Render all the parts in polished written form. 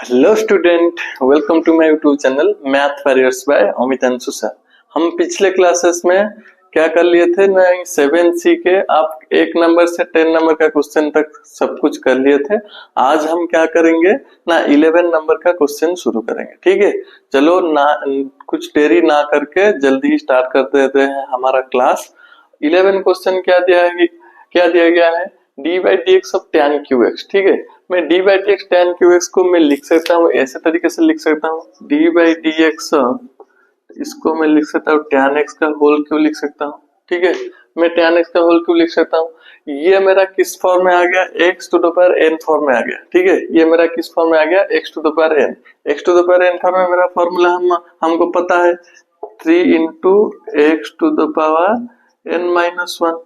Hello student, welcome to my YouTube channel Math Warriors by Amit Anshu sir. हम पिछले classes में क्या कर लिए थे ना, 7C के आप 1 नंबर से 10 नंबर का क्वेश्चन तक सब कुछ कर लिए थे। आज हम क्या करेंगे ना, 11 नंबर का क्वेश्चन शुरू करेंगे। ठीक है, चलो ना कुछ देरी ना करके जल्दी स्टार्ट कर देते हैं हमारा क्लास। 11 क्वेश्चन क्या दिया गया है, d by d x of tan Q x. ठीक है, मैं D by d x tan Q x को मैं लिख सकता हूँ, ऐसे तरीके से लिख सकता हूँ D by d x of, इसको मैं लिख सकता हूँ tan एक्स का होल क्यूब लिख सकता हूँ। ठीक है, मैं tan एक्स का होल क्यूब लिख सकता हूँ। ये मेरा किस फॉर्म में आ गया, x to the power n form में आ गया। ठीक है, ये मेरा किस फॉर्म में आ गया, x to the power n। X to the power n form में मेरा फॉर्मूला हमको पता है 3 into x to the power n minus 1,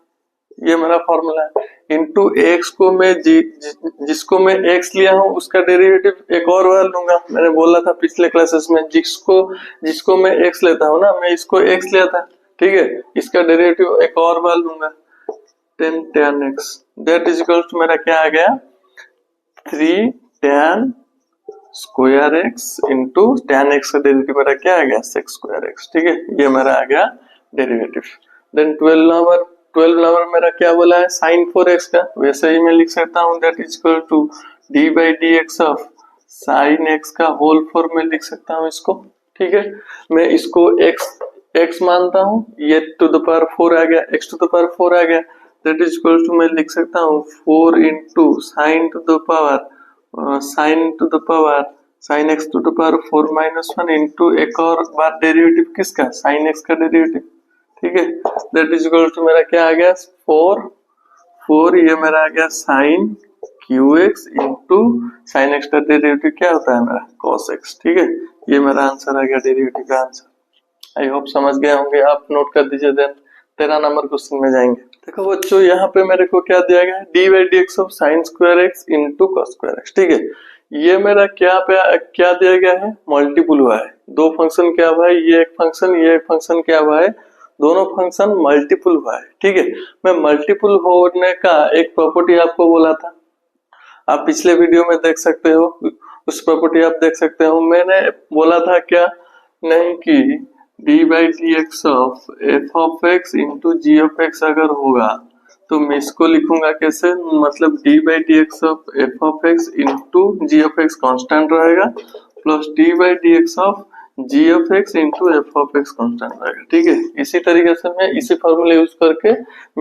ये मेरा फॉर्मूला है। इंटू एक्स को मैं जिसको मैं एक्स लिया हूँ उसका डेरिवेटिव एक और बार लूंगा। मैंने बोला था पिछले क्लासेस में, जिसको मैं एक्स लेता हूँ ना, मैं इसको एक्स लिया था। ठीक है, इसका डेरिवेटिव एक और बार लूंगा 10 tan x, that is equal to मेरा क्या आ गया 3 tan square x into tan x का डेरिवेटिव मेरा क्या आ गया sec स्क्वायर x। ठीक है, ये मेरा आ गया डेरिवेटिव। देन 12 नंबर मेरा क्या बोला है, sin 4x का, वैसे ही मैं लिख सकता हूँ that is equal to d by d x of sin x का होल फॉर्म में लिख सकता हूँ इसको। ठीक है, मैं इसको x मानता हूँ, ये टू द पावर 4 आ गया, x टू द पावर 4 आ गया, दैट इज इक्वल टू मैं लिख सकता हूँ 4 into sine to the power sine x to the power 4 minus 1 into एक और बार डेरिवेटिव किसका, साइन एक्स का डेरिवेटिव। ठीक है, दैट इज इक्वल टू मेरा क्या आ गया 4 ये मेरा आ गया sine cube x into sine x का डेरिवेटिव क्या होता है मेरा कॉस एक्स। ठीक है, ये मेरा आंसर आ गया, डेरिवेटिव का आंसर। आई होप समझ गए होंगे आप, नोट कर दीजिए। देन 13 नंबर क्वेश्चन में जाएंगे। देखो बच्चों, यहाँ पे मेरे को क्या दिया गया है, d by d x of sine square x into cos square x. ठीक है, ये मेरा क्या दिया गया है, मल्टीपुल हुआ है। दो फंक्शन क्या हुआ है, ये एक फंक्शन क्या हुआ है, दोनों फंक्शन मल्टीपुल हुआ है। ठीक है, मैं मल्टीपुल होने का एक प्रॉपर्टी आपको बोला था, आप पिछले वीडियो में देख सकते हो, उस प्रॉपर्टी आप देख सकते हो। मैंने बोला था क्या, नहीं कि d by d x of f of x into g of x अगर होगा तो मैं इसको लिखूंगा कैसे, मतलब d by d x of f of x into g of x constant रहेगा, plus d by d x of g of x into f of x constant रहेगा। ठीक है, इसी तरीके से मैं इसी फॉर्मूला यूज करके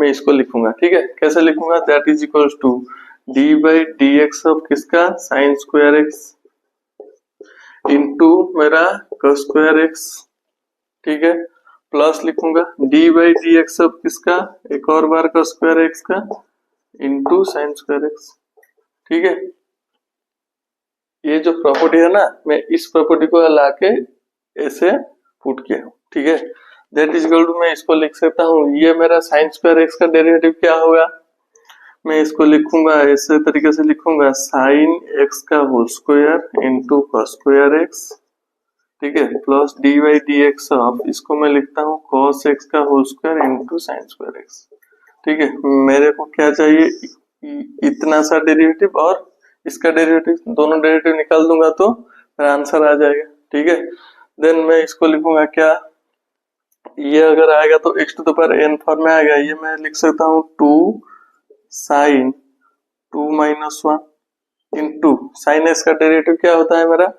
मैं इसको लिखूंगा। ठीक है, कैसे लिखूंगा, that is equal to d by d x of किसका, साइन स्क्वायर एक्स इंटू मेरा cos स्क्वायर एक्स। ठीक है, प्लस लिखूंगा d by d x of किसका, एक और बार cos स्क्वायर एक्स का इंटू साइन स्क्वायर एक्स। ठीक है, ये जो प्रॉपर्टी है ना, मैं इस प्रॉपर्टी को लाके ऐसे पुट किया हूँ। ठीक है, दैट इज इक्वल टू मैं इसको लिख सकता हूँ, ये मेरा साइन स्क्वायर एक्स का डेरिवेटिव क्या होगा, मैं इसको लिखूंगा ऐसे तरीके से लिखूंगा साइन एक्स का whole square into cos square x. ठीक है, plus d by d x of, इसको मैं लिखता हूँ कॉस एक्स का whole square into sine square x. ठीक है, मेरे को क्या चाहिए, इतना सा डेरिवेटिव और इसका डेरिवेटिव, दोनों डेरिवेटिव निकाल दूंगा तो मेरा आंसर आ जाएगा। ठीक है, देन मैं इसको लिखूंगा क्या, ये अगर आएगा तो x to the power n form में आएगा, ये मैं लिख सकता हूँ 2 sine 2 minus 1 into sine x का डेरिवेटिव क्या होता है मेरा,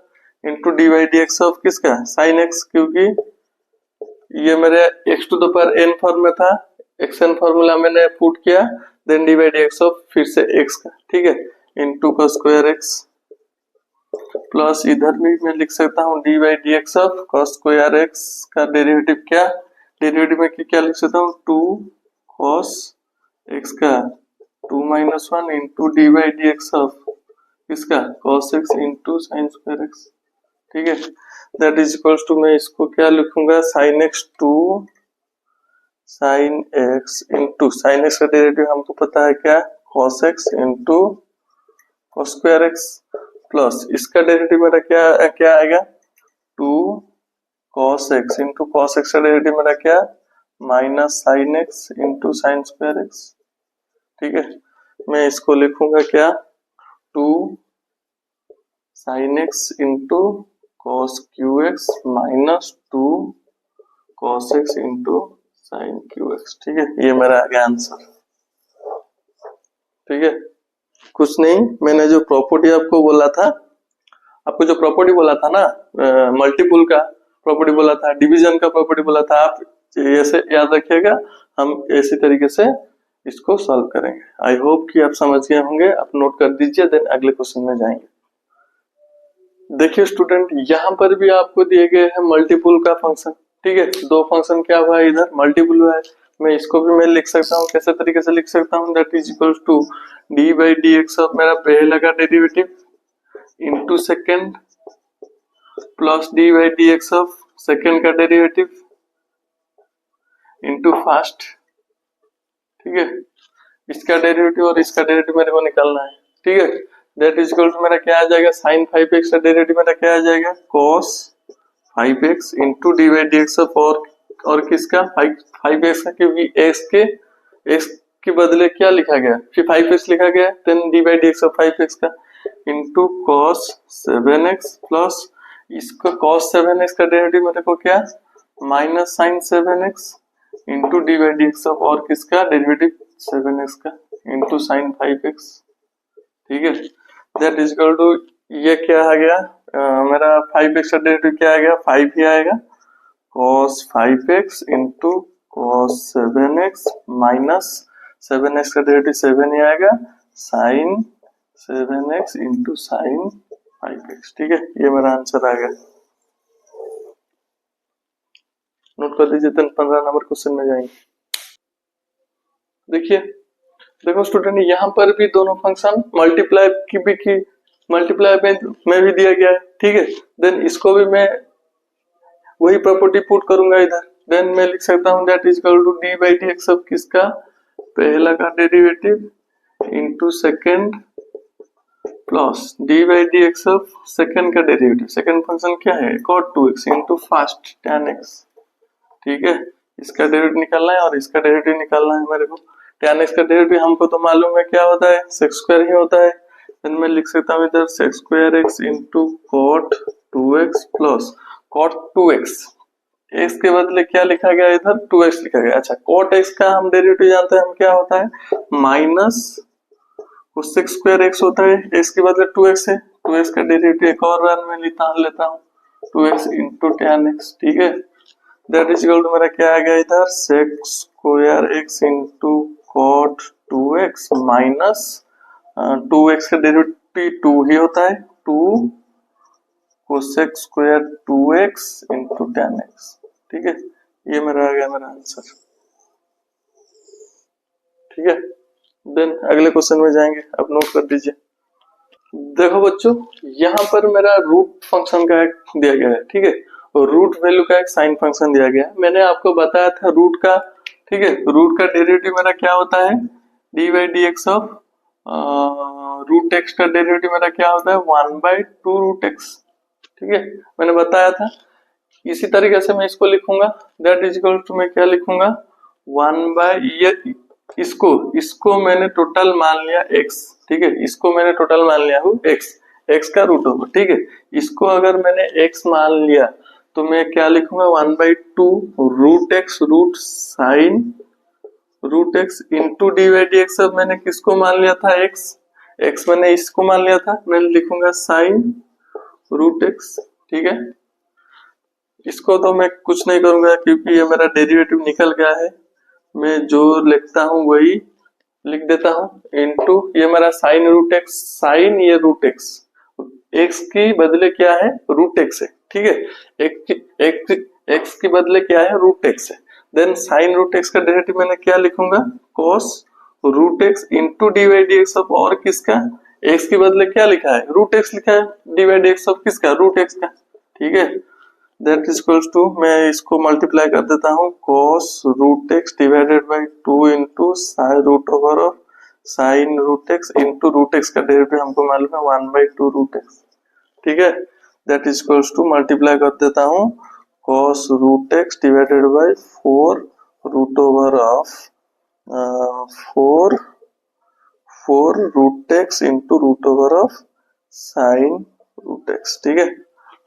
into d by d x of किसका, साइन एक्स, क्योंकि ये मेरे x to the power n form में था, एक्स एन फॉर्मूला मैंने पुट किया, then d by d x of फिर से एक्स का। ठीक है, इंटू का स्क्वायर एक्स, प्लस इधर भी मैं लिख सकता हूँ D by d x of cos square x का डेरिवेटिव क्या, डेरिवेटिव में क्या लिख सकता हूँ 2 कॉस एक्स का 2 minus 1 into d by d x of इसका cos x into sine square x. ठीक है, दैट इज इक्वल टू मैं इसको क्या लिखूंगा, sine x to sine x into sine x का डेरिवेटिव हमको पता है क्या, cos x into cos square x, plus इसका डेरिवेटिव मेरा क्या आएगा 2 cos x into cos x का डेरिवेटिव मेरा क्या, minus sine x into sine square x. ठीक है, मैं इसको लिखूंगा क्या 2 sine x into cos cube x minus 2 cos x into sine cube x. ठीक है, ये मेरा आ गया आंसर। ठीक है, कुछ नहीं, मैंने जो प्रॉपर्टी आपको बोला था, आपको जो प्रॉपर्टी बोला था ना, मल्टीपुल का प्रॉपर्टी बोला था, डिवीजन का प्रॉपर्टी बोला था, आप ऐसे याद रखिएगा। हम इसी तरीके से इसको सॉल्व करेंगे। आई होप कि आप समझ गए होंगे। आप नोट कर दीजिए, देन अगले क्वेश्चन में जाएंगे। देखिए स्टूडेंट, यहाँ पर भी आपको दिए गए हैं मल्टीपुल का फंक्शन। ठीक है, दो फंक्शन क्या हुआ है, इधर मल्टीपुल हुआ है। मैं इसको भी मैं लिख सकता हूँ, कैसे तरीके से लिख सकता हूँ, that is equal to d by d x of मेरा पहला का derivative into second plus d by d x of second का डेरिवेटिव इंटू फर्स्ट। ठीक है, इसका डेरिवेटिव और इसका डेरिवेटिव मेरे को निकालना है। ठीक है, दैट इज इक्वल टू मेरा क्या आ जाएगा, साइन 5x का डेरिवेटिव मेरा क्या आ जाएगा, cos 5x into d by d x of और किसका 5x का, क्योंकि x के बदले क्या लिखा गया, फिर 5x लिखा गया, then d by d x of 5x का इंटू cos 7x प्लस इसका cos 7x का डेरिवेटिव मेरे को क्या, minus sine 7x into d by d x of और किसका डेरिवेटिव 7x का इंटू साइन 5x। ठीक है, दैट इज इक्वल टू ये क्या आ गया, मेरा 5x का डेरिवेटिव क्या आ गया, 5 ही आएगा, cos 5x into cos 7x minus 7x का डेरिवेटिव 7 ही आएगा, sin 7x into sine 5x। ठीक है, ये मेरा आंसर आ गया। नोट कर दीजिए, 15 नंबर क्वेश्चन में जाएंगे। देखिए, देखो स्टूडेंट, यहाँ पर भी दोनों फंक्शन मल्टीप्लाई में भी दिया गया है। ठीक है, देन इसको भी मैं वही प्रॉपर्टी पुट करूंगा इधर, देन मैं लिख सकता हूँ that is equal to d by d x of किसका, पहला का derivative into second plus d by d x of second का डेरिवेटिव, सेकेंड फंक्शन क्या है cot 2x into first tan x। ठीक है, इसका डेरिवेटिव निकालना है और इसका डेरिवेटिव निकालना है मेरे को। tan x का डेरिवेटिव हमको तो मालूम है क्या होता है, sec स्क्वायर ही होता है। देन मैं लिख सकता हूँ इधर sec square x into cot 2x plus cot 2x, x के बदले क्या लिखा गया इधर 2x लिखा गया। अच्छा, cot x का हम डेरिवेटिव जानते हैं, हम क्या होता है माइनस sec स्क्वायर x होता है, x के बदले 2x है, 2x का डेरिवेटिव एक और बार मैं लेता हूँ 2x इंटू tan x। ठीक है, दैट इज इक्वल टू मेरा क्या आ गया इधर sec square x into cot 2x minus 2x का डेरिवेटिव 2 ही होता है, 2 cosec square 2x into tan x। ठीक है, ये मेरा आ गया मेरा आंसर। ठीक है, देन अगले क्वेश्चन में जाएंगे, आप नोट कर दीजिए। देखो बच्चों, यहाँ पर मेरा रूट फंक्शन का एक दिया गया है। ठीक है, और रूट वैल्यू का एक साइन फंक्शन दिया गया है। मैंने आपको बताया था रूट का, ठीक है, रूट का डेरिवेटिव मेरा क्या होता है, d by d x of root x का डेरिवेटिव मेरा क्या होता है 1/2 रूट एक्स। ठीक है, मैंने बताया था। इसी तरीके से मैं इसको लिखूंगा, दैट इज इक्वल टू मैं क्या लिखूंगा 1 इसको मैंने टोटल मान लिया x। ठीक है, इसको मैंने टोटल मान लिया हूँ x का रूट ओवर। ठीक है, इसको अगर मैंने x मान लिया तो मैं क्या लिखूंगा 1/2 root x root sine root x into d by d x. अब मैंने किसको मान लिया था x मैंने इसको मान लिया था, मैं लिखूंगा साइन रूट एक्स। ठीक है, इसको तो मैं कुछ नहीं करूंगा क्योंकि ये मेरा डेरिवेटिव निकल गया है, मैं जो लिखता हूं वही लिख देता हूं इंटू ये मेरा साइन रूट एक्स, साइन ये रूट एक्स, एक्स की बदले क्या है रूट एक्स है। ठीक है, एक्स के बदले क्या है रूट एक्स है, देन साइन रूट एक्स का डेरिवेटिव मैंने क्या लिखूंगा cos root x into d by d x of और किसका, एक्स के बदले क्या लिखा है रूट एक्स लिखा है, d by d x of किसका रूट एक्स का। ठीक है, दैट इज इक्वल्स टू मैं इसको मल्टीप्लाई कर देता हूँ cos root x divided by 2 into sine root over of sine root x into root x का डेरिवेटिव हमको मालूम है 1/2 रूट एक्स। ठीक है, that is equals to multiply कर देता हूँ cos root x divided by 4 root over of 4 root x into root over of sine root x. ठीक है,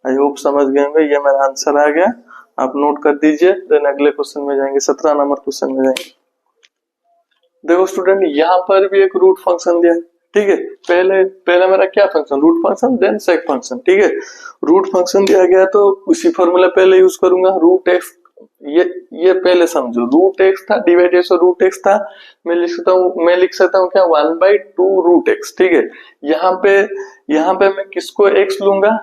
आई होप समझ गए होंगे। ये मेरा आंसर आ गया, आप नोट कर दीजिए। देन अगले क्वेश्चन में जाएंगे, 17 नंबर क्वेश्चन में जाएंगे। देखो स्टूडेंट, यहाँ पर भी एक रूट फंक्शन दिया है। ठीक है, पहले पहले मेरा क्या function, root function, then seg function. ठीक है, रूट फंक्शन दिया गया तो उसी फॉर्मूला पहले यूज करूंगा, रूट एक्स। ये पहले समझो, रूट एक्स था डिवाइडेड से रूट एक्स था। मैं लिख सकता हूँ क्या, 1/2 रूट एक्स। ठीक है, यहाँ पे मैं किसको एक्स लूंगा,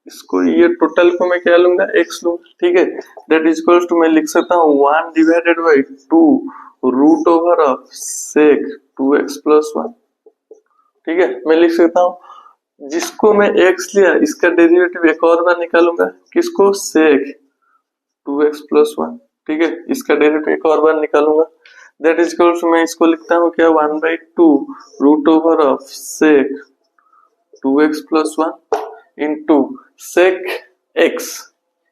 इसको, ये टोटल को मैं क्या लूंगा, एक्स लूंगा। ठीक है, दैट इज इक्वल्स टू, मैं लिख सकता हूँ 1/2 root over of sec 2x + 1। ठीक है, मैं लिख सकता हूँ, जिसको मैं x लिया इसका डेरिवेटिव एक और बार निकालूंगा, किसको, सेक 2x + 1। ठीक है, इसका डेरिवेटिव एक और बार निकालूंगा, दैट इज इक्वल्स टू, मैं इसको लिखता हूँ क्या, 1/2 root over of sec 2x + 1 into sec x।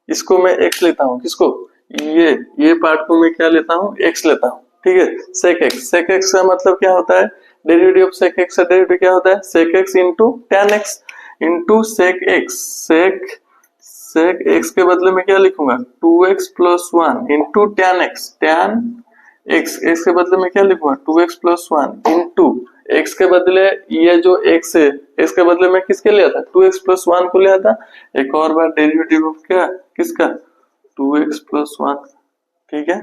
इसको मैं x लेता हूँ, किसको, ये पार्ट को मैं क्या लेता हूँ, x लेता हूँ। ठीक है, सेक x का मतलब क्या होता है, डेरिवेटिव ऑफ सेक x का डेरिवेटिव क्या होता है, sec x into tan x into sec x। Sec x के बदले में क्या लिखूंगा, 2x + 1 into tan x। x के बदले में क्या लिखूंगा, 2x + 1 इंटू x के बदले, ये जो x है, x के बदले में किसके लिया था, 2x + 1 को लिया था। एक और बार डेरिवेटिव ऑफ क्या, किसका, 2x + 1। ठीक है,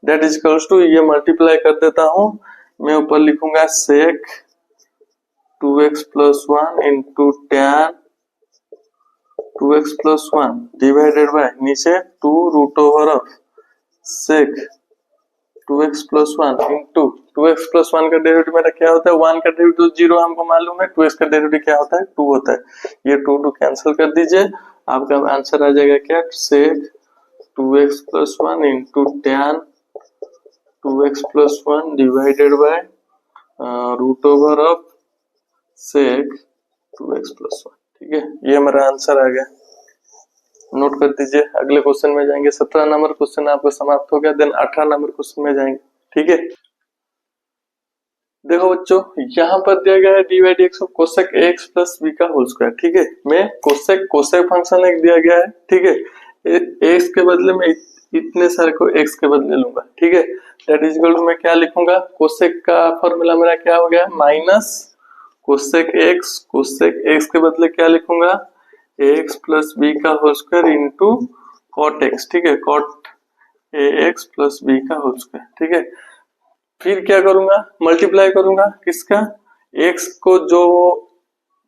दैट इज इक्वल्स टू, ये मल्टीप्लाई कर देता हूं, मैं ऊपर लिखूंगा sec 2x + 1 into tan 2x + 1 divided by नीचे 2 root over of sec 2x + 1 into 2x + 1 का डेरिवेटिव मेरा क्या होता है, 1 का डेरिवेटिव 0 हमको मालूम है, 2x का डेरिवेटिव क्या होता है, 2 होता है। ये 2 कैंसिल कर दीजिए, आपका आंसर आ जाएगा क्या, sec 2x + 1 into tan 2x + 1 divided by root over of sec 2x + 1। ठीक है, ये मेरा आंसर आ गया, नोट कर दीजिए। अगले क्वेश्चन में जाएंगे, 17 नंबर क्वेश्चन आपका समाप्त हो गया। देन 18 नंबर क्वेश्चन में जाएंगे। ठीक है, देखो बच्चों, यहाँ पर दिया गया है dy/dx of cosec ax + b का होल स्क्वायर। ठीक है, मैं कोसेक फंक्शन एक दिया गया है। ठीक है, x के बदले में इतने सारे को x के बदले लूंगा। ठीक है, दैट इज इक्वल टू, मैं क्या लिखूंगा, कोसेक का फॉर्मूला मेरा क्या हो गया, माइनस कोसेक x के बदले क्या लिखूंगा, ax + b का whole square into cot x। ठीक है, कॉट ax + b का होल स्क्वायर। ठीक है, फिर क्या करूंगा, मल्टीप्लाई करूंगा किसका, x को जो,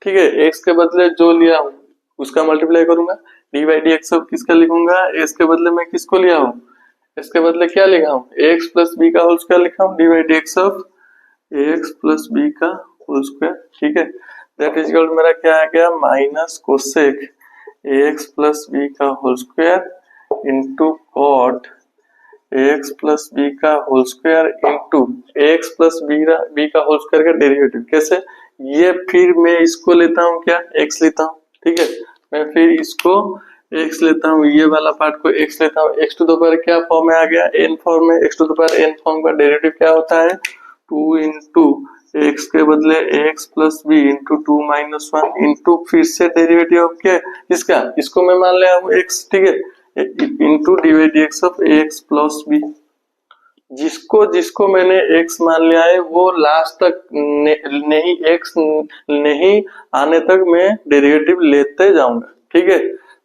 ठीक है, x के बदले जो लिया हूं उसका मल्टीप्लाई करूंगा, dy/dx ऑफ किसका लिखूंगा, x के बदले में किसको लिया हूं, x के बदले क्या लिखा हूं, ax + b का होल स्क्वायर लिखा हूं, dy/dx ऑफ ax + b का होल स्क्वायर। ठीक है, दैट इज इक्वल मेरा क्या आ गया, माइनस कोसेक ax + b का whole square into cot ax + b का whole square into ax + b का होल स्क्वायर का डेरिवेटिव। कैसे, ये फिर मैं इसको लेता हूँ क्या, x लेता हूँ। ठीक है, मैं फिर इसको x लेता हूँ, ये वाला पार्ट को x लेता हूँ। x टू द पावर क्या फॉर्म में आ गया, n फॉर्म में। x to the power n form का डेरिवेटिव क्या होता है, 2 इंटू x के बदले ax + b इंटू 2 - 1 इंटू फिर से डेरिवेटिव ऑफ क्या, इसका, इसको मैं मान लिया हूँ x। ठीक है, into dy/dx of ax + b। जिसको मैंने x मान लिया है वो लास्ट तक नहीं, x नहीं आने तक मैं डेरिवेटिव लेते जाऊंगा। ठीक है,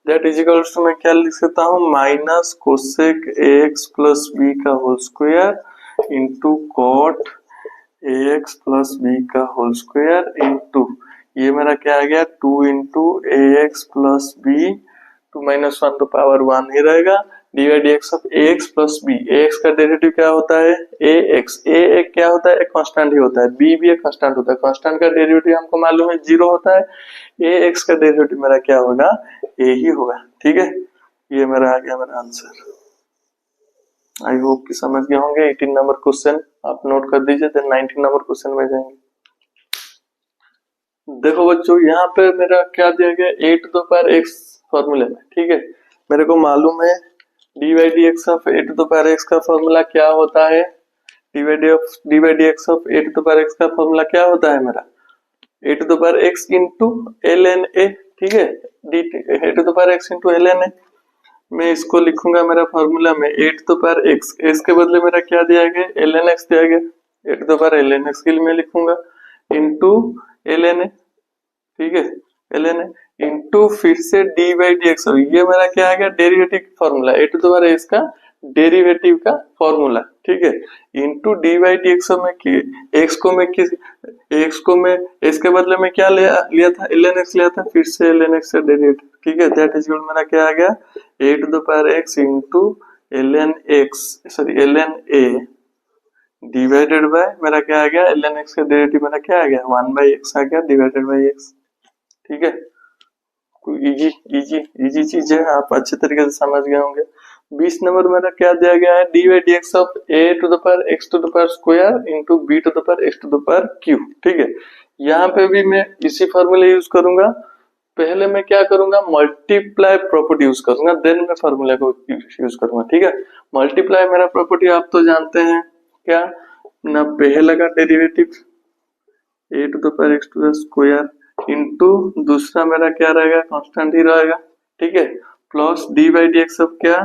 दैट इज इक्वल्स टू, मैं क्या लिख सकता हूँ, माइनस कोसेक ax + b का whole square into cot ax + b का होल स्क्वायर इंटू, ये मेरा क्या आ गया, 2 इंटू ax + b 2 - 1 तो पावर 1 ही रहेगा, dy/dx of ax + b। ax का डेरिवेटिव क्या होता है, ax। a एक क्या होता है, एक कांस्टेंट ही होता है, b भी एक कांस्टेंट होता है। कांस्टेंट का डेरिवेटिव हमको मालूम है 0 होता है। ax का डेरिवेटिव मेरा क्या होगा, a ही होगा। ठीक है, ये मेरा आ गया मेरा आंसर। आई होप कि समझ गए होंगे। 18 नंबर क्वेश्चन आप नोट कर दीजिए, देन 19 नंबर क्वेश्चन में जाएंगे। देखो बच्चों, यहाँ पे मेरा क्या दिया गया, a to the power x फॉर्मूले में। ठीक है, मेरे को मालूम है dy/dx of a to the power x का फॉर्मूला क्या होता है, dy/dx of a to the power x का फॉर्मूला क्या होता है मेरा, a to the power x into ln a। ठीक है, d a to the power x into ln a। मैं इसको लिखूंगा मेरा फॉर्मूला में a to the power x, x के बदले मेरा क्या दिया गया, ln x दिया गया, a to the power ln x के लिए मैं लिखूंगा इंटू ln a, ठीक है, ln a इंटू फिर से डी बाई डी एक्स, ये मेरा क्या आ गया, derivative formula, a to the power x का डेरिवेटिव का फॉर्मूला, ठीक है, into d by d x में एक्स को मैं एक्स के बदले में क्या लिया था, ln x लिया था, फिर से ln x से डेरिवेटिव, ठीक है, दैट इज मेरा क्या आ गया, a to the power x into ln a divided by मेरा क्या आ गया, ln x का डेरिवेटिव मेरा क्या आ गया, 1/x आ गया डिवाइडेड बाय x, ठीक है, इजी इजी इजी चीज है, आप अच्छे तरीके से समझ गए होंगे। 20 नंबर मेरा क्या दिया गया है, d by d x of a to the power x to the power square into b to the power x to the power cube, ठीक है, यहाँ पे भी मैं इसी फॉर्मूले यूज करूंगा, पहले मैं क्या करूंगा, मल्टीप्लाई प्रॉपर्टी यूज करूंगा, देन मैं फॉर्मूला को यूज करूंगा, ठीक है। मल्टीप्लाई मेरा प्रॉपर्टी आप तो जानते हैं क्या ना, पहले का derivative a to the power x to the square into दूसरा मेरा क्या रहेगा, कांस्टेंट ही रहेगा, ठीक है, plus d by d x of क्या,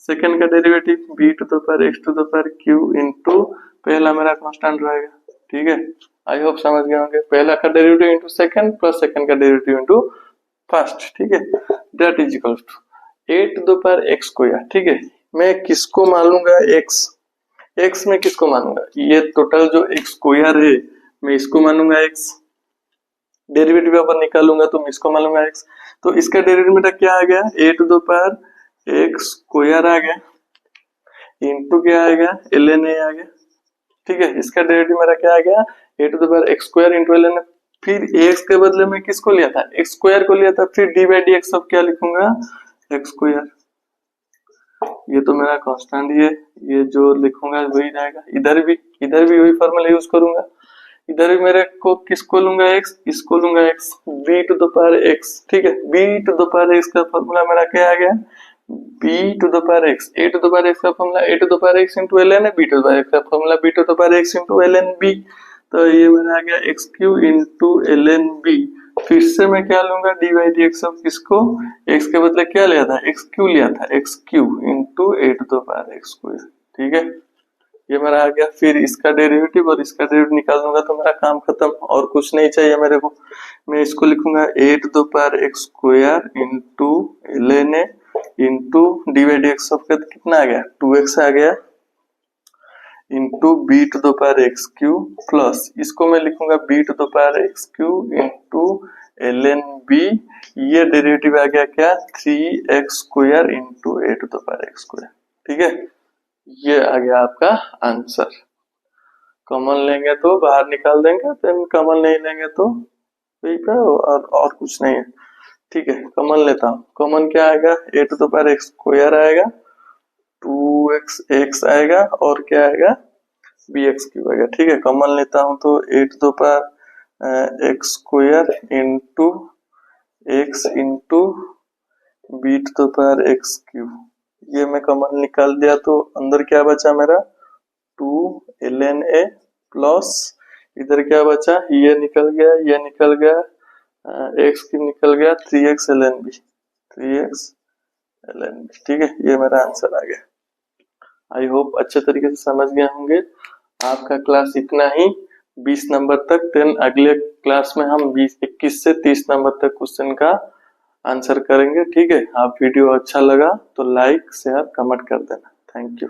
सेकंड का derivative b to the power x to the power cube into पहला मेरा कांस्टेंट रहेगा, ठीक है, आई होप समझ गए होंगे, पहला का derivative into second plus second का डेरिवेटिव इंटू फर्स्ट, ठीक है, that is equal to a to the power x square, ठीक है, मैं किसको मान लूंगा, एक्स में किसको मानूंगा, ये टोटल जो एक्स स्क्वायर है मैं इसको मानूंगा एक्स, डेरिवेटिव अपन निकालूंगा तो मैं इसको मानूंगा एक्स, तो इसका डेरिवेटिव मेरा क्या आ गया, a to the power x square आ गया इंटू क्या आ गया, ln a आ गया, ठीक है, इसका डेरिवेटिव मेरा क्या आ गया, a to the power x square into ln a, फिर एक्स के बदले में किसको लिया था, एक्स स्क्वायर को लिया था, फिर डी बाई डी एक्स अब क्या लिखूंगा, एक्स स्क्वायर, ये तो मेरा कांस्टेंट ही है, ये जो लिखूंगा वही रहेगा, इधर भी वही फॉर्मूला यूज करूंगा, इधर भी मेरे को किसको लूंगा, एक्स, इसको लूंगा x, b to the power x, ठीक है, b to the power x का फॉर्मूला मेरा क्या आ गया, b to the power x, a to the power x का formula a to the power x into ln a, b to the power x का formula b to the power x into ln b, तो ये मेरा आ गया x cube into ln b, फिर से मैं क्या लूंगा, d by d x of किसको, एक्स के बदले क्या लिया था, एक्स क्यू लिया था, x cube into a to the power x square, ठीक है, ये मेरा आ गया, फिर इसका डेरिवेटिव और इसका डेरिवेटिव निकाल दूंगा तो मेरा काम खत्म, और कुछ नहीं चाहिए मेरे को, मैं इसको लिखूंगा a to the power x square into ln a into d by d x of कितना आ गया, 2x आ गया into b to the power x cube, plus इसको मैं लिखूंगा b to the power x cube into ln b, ये derivative आ गया क्या, 3x square into a to the power x square, ठीक है, ये आ गया आपका आंसर। कॉमन लेंगे तो बाहर निकाल देंगे, तो कॉमन नहीं लेंगे तो वही पे, और कुछ नहीं है, ठीक है, कॉमन लेता हूँ, कॉमन क्या आएगा, a to the power x square आएगा, 2x x आएगा और क्या आएगा, bx क्यूब आएगा, ठीक है, कॉमन लेता हूँ तो a to the power x square into x into b to the power x cube, ये मैं कॉमन निकाल दिया तो अंदर क्या बचा मेरा, 2 ln a प्लस इधर क्या बचा, ये निकल गया, ये निकल गया, x की निकल गया, 3x ln b, 3x ln b, ठीक है, ये मेरा आंसर आ गया। आई होप अच्छे तरीके से समझ गए होंगे। आपका क्लास इतना ही, 20 नंबर तक, देन अगले क्लास में हम 21 से 30 नंबर तक क्वेश्चन का आंसर करेंगे, ठीक है। आप वीडियो अच्छा लगा तो लाइक शेयर कमेंट कर देना। Thank you.